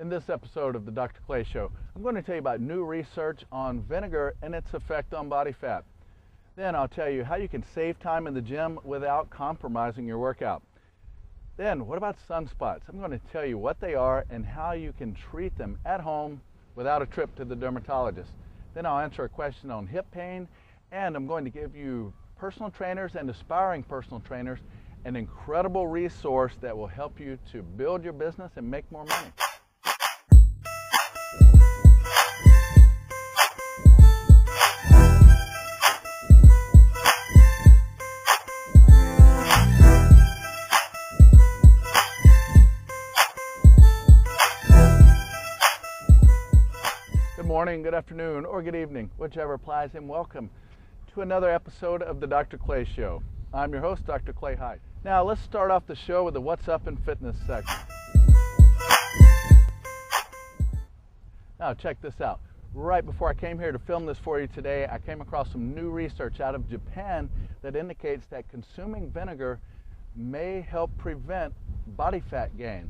In this episode of the Dr. Clay Show, I'm going to tell you about new research on vinegar and its effect on body fat. Then I'll tell you how you can save time in the gym without compromising your workout. Then, what about sunspots? I'm going to tell you what they are and how you can treat them at home without a trip to the dermatologist. Then I'll answer a question on hip pain, and I'm going to give you personal trainers and aspiring personal trainers an incredible resource that will help you to build your business and make more money. Good morning, good afternoon, or good evening, whichever applies, and welcome to another episode of the Dr. Clay Show. I'm your host, Dr. Clay Hyde. Now, let's start off the show with the What's Up in Fitness section. Now, check this out. Right before I came here to film this for you today, I came across some new research out of Japan that indicates that consuming vinegar may help prevent body fat gain.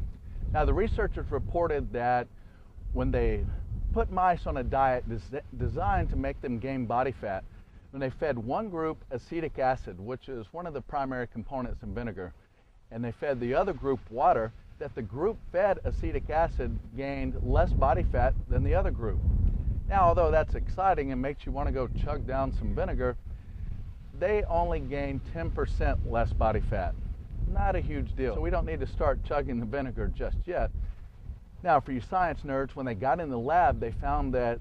Now, the researchers reported that when they put mice on a diet designed to make them gain body fat, when they fed one group acetic acid, which is one of the primary components in vinegar, and they fed the other group water, that the group fed acetic acid gained less body fat than the other group. Now, although that's exciting and makes you want to go chug down some vinegar, they only gained 10% less body fat. Not a huge deal. So we don't need to start chugging the vinegar just yet. Now, for you science nerds, when they got in the lab, they found that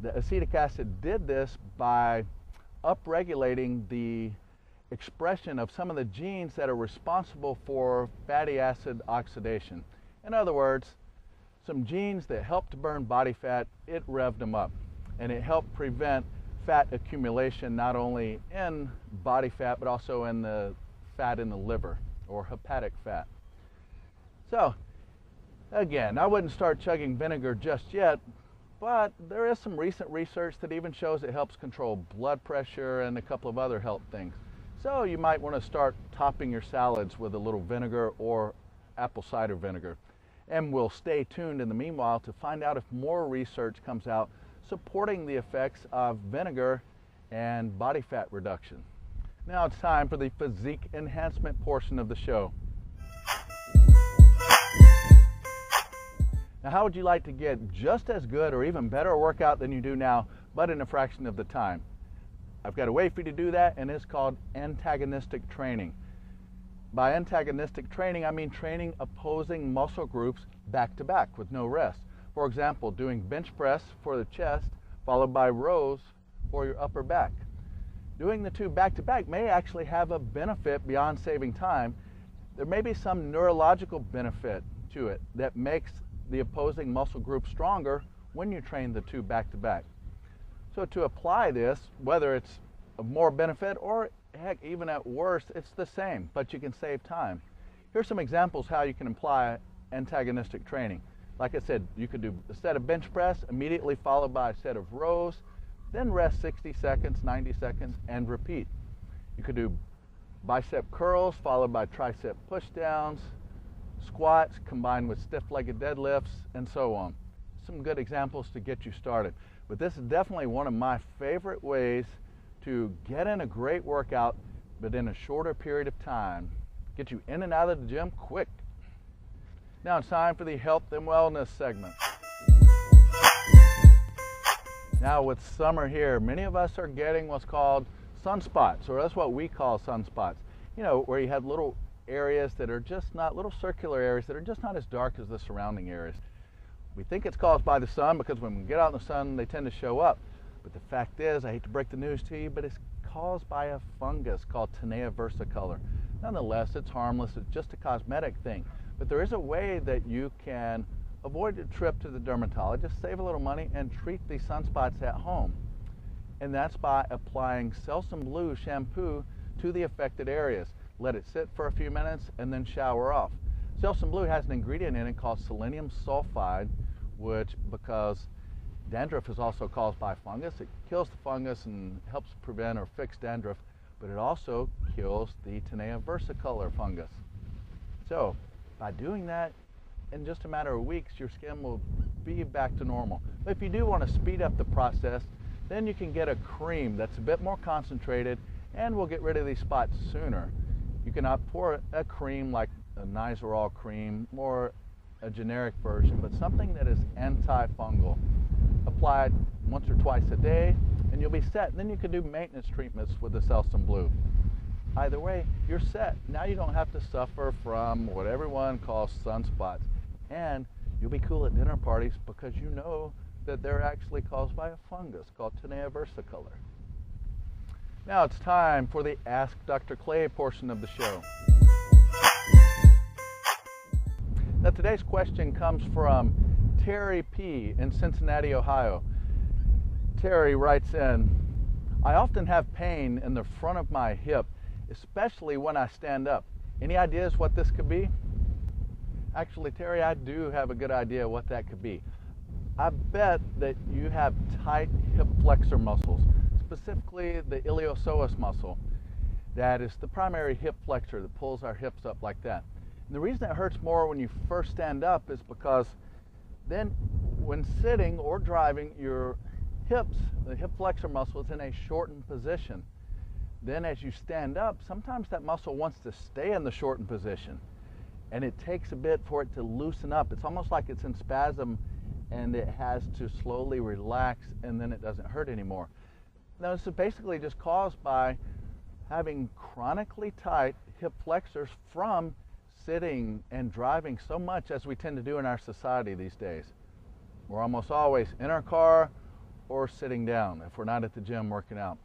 the acetic acid did this by upregulating the expression of some of the genes that are responsible for fatty acid oxidation. In other words, some genes that help to burn body fat, it revved them up. And it helped prevent fat accumulation not only in body fat, but also in the fat in the liver, or hepatic fat. So, again, I wouldn't start chugging vinegar just yet, but there is some recent research that even shows it helps control blood pressure and a couple of other health things. So you might want to start topping your salads with a little vinegar or apple cider vinegar. And we'll stay tuned in the meanwhile to find out if more research comes out supporting the effects of vinegar and body fat reduction. Now it's time for the physique enhancement portion of the show. Now, how would you like to get just as good or even better a workout than you do now, but in a fraction of the time? I've got a way for you to do that, and it's called antagonistic training. By antagonistic training, I mean training opposing muscle groups back to back with no rest. For example, doing bench press for the chest, followed by rows for your upper back. Doing the two back to back may actually have a benefit beyond saving time. There may be some neurological benefit to it that makes the opposing muscle group stronger when you train the two back to back. So to apply this, whether it's of more benefit or heck, even at worst, it's the same, but you can save time. Here's some examples how you can apply antagonistic training. Like I said, you could do a set of bench press immediately followed by a set of rows, then rest 60 seconds, 90 seconds, and repeat. You could do bicep curls followed by tricep push downs, squats combined with stiff-legged deadlifts, and so on. Some good examples to get you started. But this is definitely one of my favorite ways to get in a great workout, but in a shorter period of time. Get you in and out of the gym quick. Now it's time for the health and wellness segment. Now with summer here, many of us are getting what's called sunspots, or that's what we call sunspots. You know, where you have little areas that are just not, little circular areas that are just not as dark as the surrounding areas. We think it's caused by the sun because when we get out in the sun, they tend to show up. But the fact is, I hate to break the news to you, but it's caused by a fungus called Tinea versicolor. Nonetheless, it's harmless. It's just a cosmetic thing. But there is a way that you can avoid a trip to the dermatologist, save a little money, and treat these sunspots at home. And that's by applying Selsun Blue shampoo to the affected areas. Let it sit for a few minutes and then shower off. Selsun Blue has an ingredient in it called selenium sulfide, which, because dandruff is also caused by fungus, it kills the fungus and helps prevent or fix dandruff, but it also kills the Tinea versicolor fungus. So by doing that, in just a matter of weeks, your skin will be back to normal. But if you do want to speed up the process, then you can get a cream that's a bit more concentrated and will get rid of these spots sooner. You can opt for a cream like a Nizoral cream or a generic version, but something that is antifungal. Apply it once or twice a day and you'll be set. And then you can do maintenance treatments with the Selsun Blue. Either way, you're set. Now you don't have to suffer from what everyone calls sunspots. And you'll be cool at dinner parties because you know that they're actually caused by a fungus called Tinea versicolor. Now it's time for the Ask Dr. Clay portion of the show. Now today's question comes from Terry P. in Cincinnati, Ohio. Terry writes in, I often have pain in the front of my hip, especially when I stand up. Any ideas what this could be? Actually, Terry, I do have a good idea what that could be. I bet that you have tight hip flexor muscles, specifically the iliopsoas muscle. That is the primary hip flexor that pulls our hips up like that. And the reason it hurts more when you first stand up is because then when sitting or driving, your hips, the hip flexor muscle is in a shortened position. Then as you stand up, sometimes that muscle wants to stay in the shortened position. And it takes a bit for it to loosen up. It's almost like it's in spasm and it has to slowly relax and then it doesn't hurt anymore. Now this is basically just caused by having chronically tight hip flexors from sitting and driving so much as we tend to do in our society these days. We're almost always in our car or sitting down if we're not at the gym working out.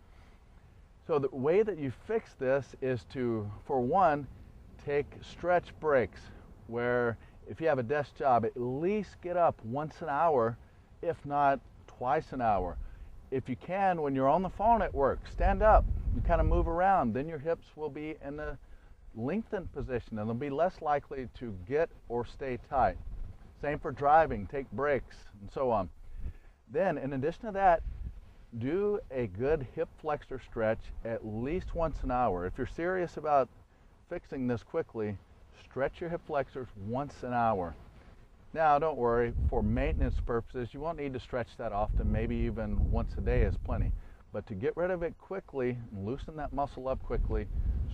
So the way that you fix this is to, for one, take stretch breaks where if you have a desk job, at least get up once an hour, if not twice an hour. If you can, when you're on the phone at work, stand up and kind of move around. Then your hips will be in a lengthened position and they'll be less likely to get or stay tight. Same for driving, take breaks and so on. Then in addition to that, do a good hip flexor stretch at least once an hour. If you're serious about fixing this quickly, stretch your hip flexors once an hour. Now don't worry, for maintenance purposes, you won't need to stretch that often, maybe even once a day is plenty. But to get rid of it quickly and loosen that muscle up quickly,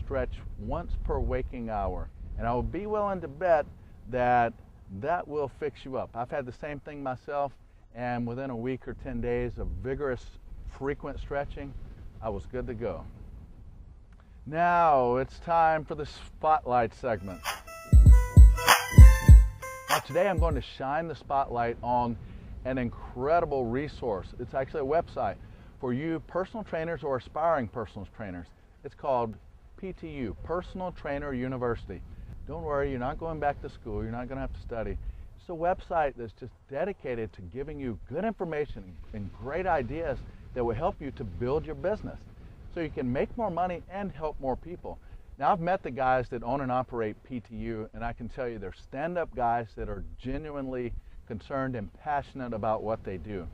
stretch once per waking hour. And I will be willing to bet that that will fix you up. I've had the same thing myself, and within a week or 10 days of vigorous, frequent stretching, I was good to go. Now it's time for the spotlight segment. Now today I'm going to shine the spotlight on an incredible resource. It's actually a website for you personal trainers or aspiring personal trainers. It's called PTU, Personal Trainer University. Don't worry, you're not going back to school, you're not going to have to study. It's a website that's just dedicated to giving you good information and great ideas that will help you to build your business so you can make more money and help more people. Now I've met the guys that own and operate PTU, and I can tell you they're stand-up guys that are genuinely concerned and passionate about what they do.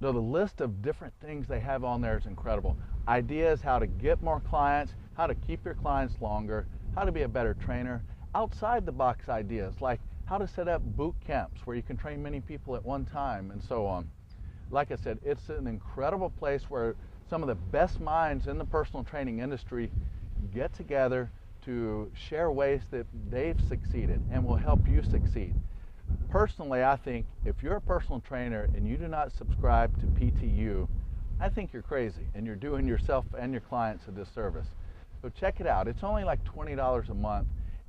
So the list of different things they have on there is incredible. Ideas how to get more clients, how to keep your clients longer, how to be a better trainer, outside the box ideas like how to set up boot camps where you can train many people at one time and so on. Like I said, it's an incredible place where some of the best minds in the personal training industry get together to share ways that they've succeeded and will help you succeed. Personally, I think if you're a personal trainer and you do not subscribe to PTU, I think you're crazy and you're doing yourself and your clients a disservice. So check it out. It's only like $20 a month,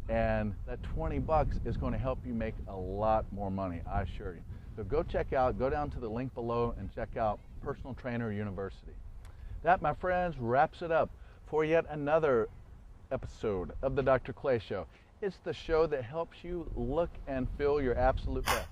and that $20 is going to help you make a lot more money, I assure you. So go down to the link below and check out Personal Trainer University. That, my friends, wraps it up for yet another episode of the Dr. Clay Show. It's the show that helps you look and feel your absolute best.